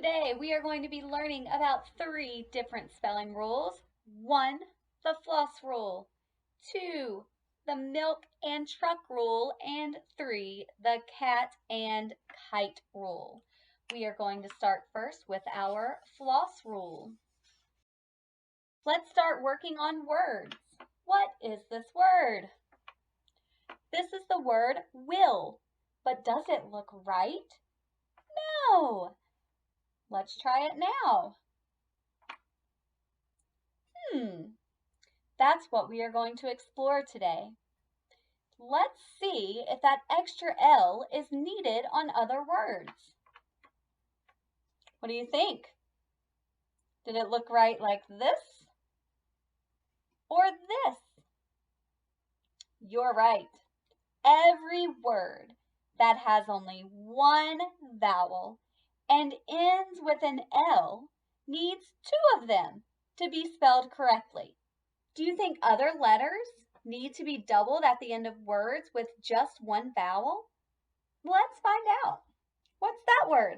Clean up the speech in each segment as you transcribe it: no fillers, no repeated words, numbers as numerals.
Today we are going to be learning about 3 different spelling rules. 1, the floss rule. 2, the milk and truck rule. And 3, the cat and kite rule. We are going to start first with our floss rule. Let's start working on words. What is this word? This is the word will, but does it look right? No. Let's try it now. That's what we are going to explore today. Let's see if that extra L is needed on other words. What do you think? Did it look right like this or this? You're right. Every word that has only one vowel and ends with an L needs 2 of them to be spelled correctly. Do you think other letters need to be doubled at the end of words with just one vowel? Let's find out. What's that word?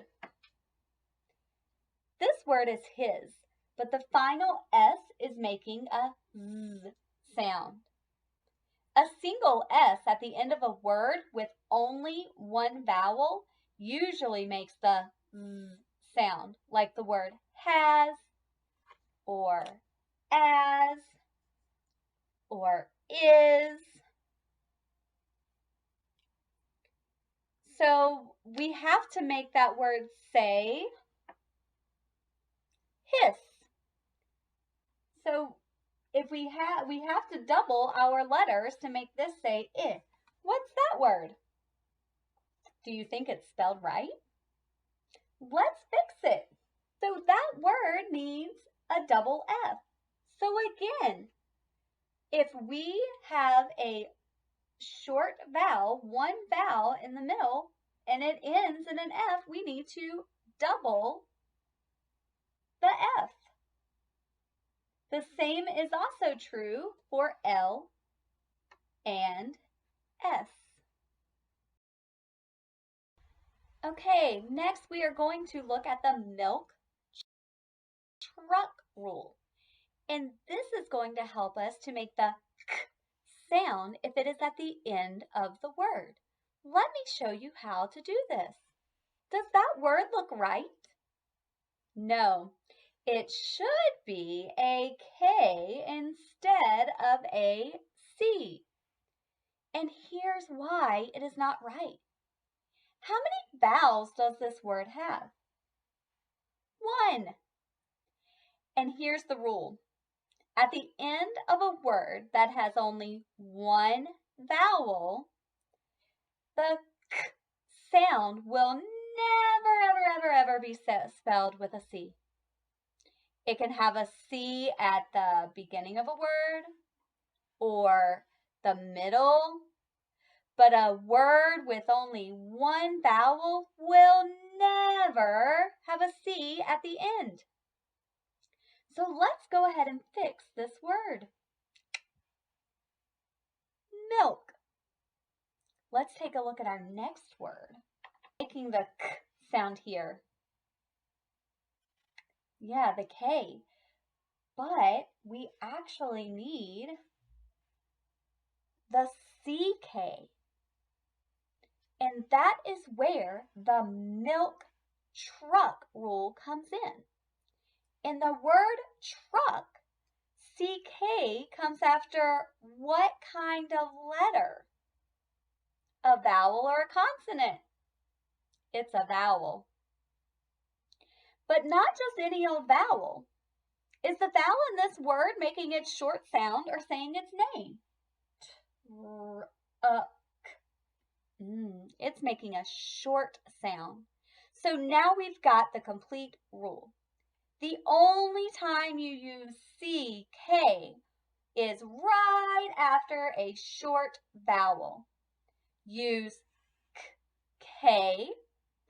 This word is his, but the final S is making a Z sound. A single S at the end of a word with only one vowel usually makes the Z sound, like the word has, or as, or is. So we have to make that word say hiss. So if we have to double our letters to make this say I. What's that word? Do you think it's spelled right? Let's fix it. So that word needs a double F. So again, if we have a short vowel, one vowel in the middle, and it ends in an F, we need to double the F. The same is also true for L and S. Okay, next we are going to look at the milk truck rule. And this is going to help us to make the k sound if it is at the end of the word. Let me show you how to do this. Does that word look right? No, it should be a K instead of a C. And here's why it is not right. How many vowels does this word have? 1. And here's the rule. At the end of a word that has only one vowel, the k sound will never be spelled with a C. It can have a C at the beginning of a word or the middle, but a word with only one vowel will never have a C at the end. So let's go ahead and fix this word. Milk. Let's take a look at our next word. Making the k sound here. Yeah, the K. But we actually need the CK. And that is where the milk truck rule comes in. In the word truck, CK comes after what kind of letter? A vowel or a consonant? It's a vowel. But not just any old vowel. Is the vowel in this word making its short sound or saying its name? It's making a short sound. So now we've got the complete rule. The only time you use CK is right after a short vowel. Use K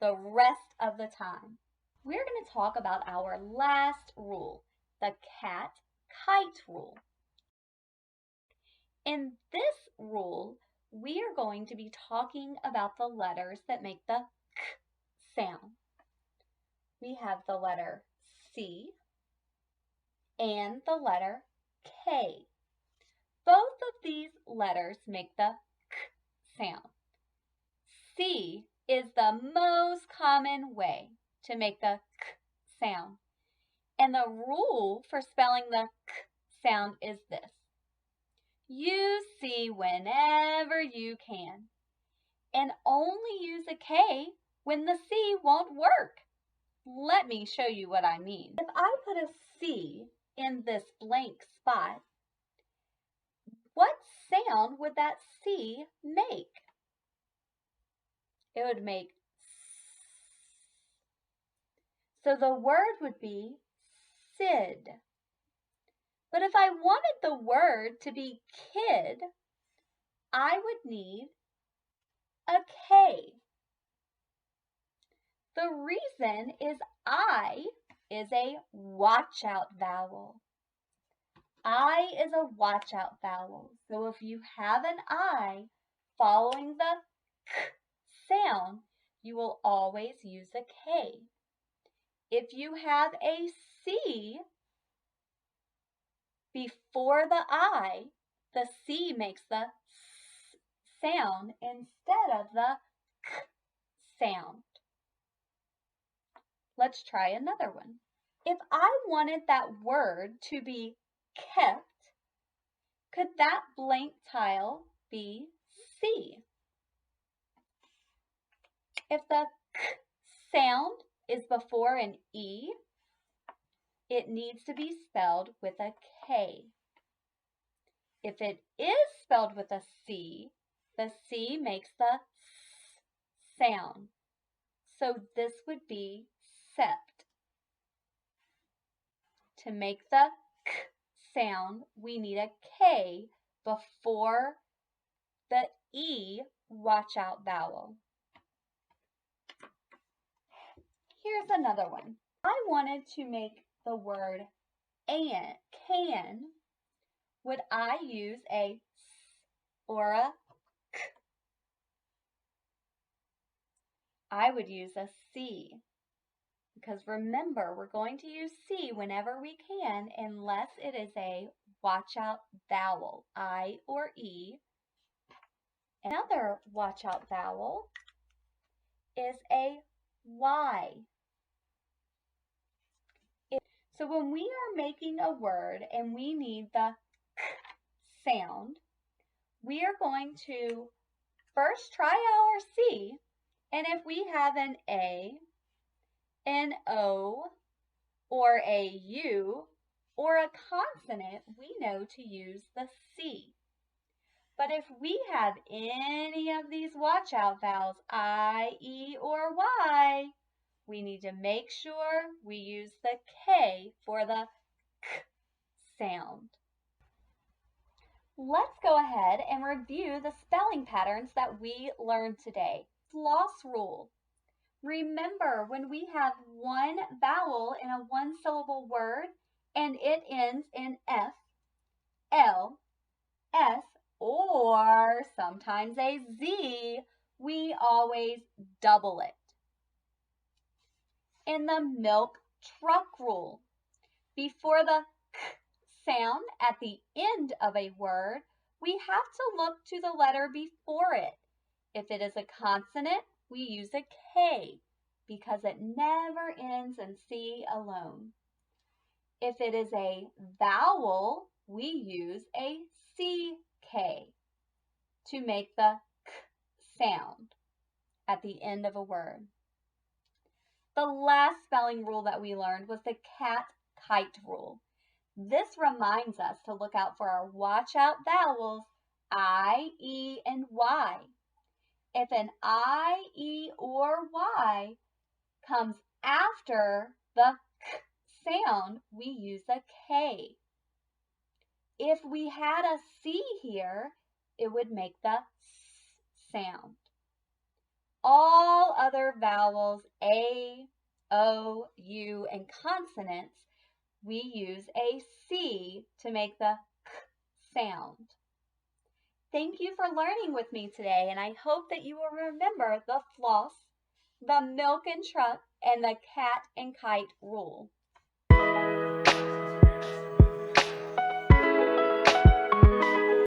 the rest of the time. We're going to talk about our last rule, the cat-kite rule. In this rule, we are going to be talking about the letters that make the k sound. we have the letter C and the letter K. Both of these letters make the K sound. C is the most common way to make the K sound. And the rule for spelling the K sound is this. Use C whenever you can, and only use a K when the C won't work. Let me show you what I mean. If I put a C in this blank spot, what sound would that C make? It would make S. So the word would be Sid. But if I wanted the word to be kid, I would need a K. The reason is I is a watch out vowel. I is a watch out vowel. So if you have an I following the K sound, you will always use a K. If you have a C before the I, the C makes the S sound instead of the K sound. Let's try another one. If I wanted that word to be kept, could that blank tile be C? If the K sound is before an E, it needs to be spelled with a K. If it is spelled with a C, the C makes the S sound. So this would be sept. To make the K sound, we need a K before the E watch out vowel. Here's another one. I wanted to make the word can. Would I use a S or a K? I would use a C. Because remember, we're going to use C whenever we can unless it is a watch out vowel, I or E. Another watch out vowel is a Y. So when we are making a word and we need the K sound, we are going to first try our C, and if we have an A, an O, or a U, or a consonant, we know to use the C. But if we have any of these watch out vowels, I, E, or Y, we need to make sure we use the K for the K sound. Let's go ahead and review the spelling patterns that we learned today. Floss rule. Remember, when we have one vowel in a one-syllable word and it ends in F, L, S, or sometimes a Z, we always double it. In the milk truck rule, before the K sound at the end of a word, we have to look to the letter before it. If it is a consonant, we use a K because it never ends in C alone. If it is a vowel, we use a CK to make the K sound at the end of a word. The last spelling rule that we learned was the cat-kite rule. This reminds us to look out for our watch-out vowels I, E, and Y. If an I, E, or Y comes after the K sound, we use a K. If we had a C here, it would make the S sound. All other vowels, A, O, U, and consonants, we use a C to make the K sound. Thank you for learning with me today, and I hope that you will remember the floss, the milk and truck, and the cat and kite rule.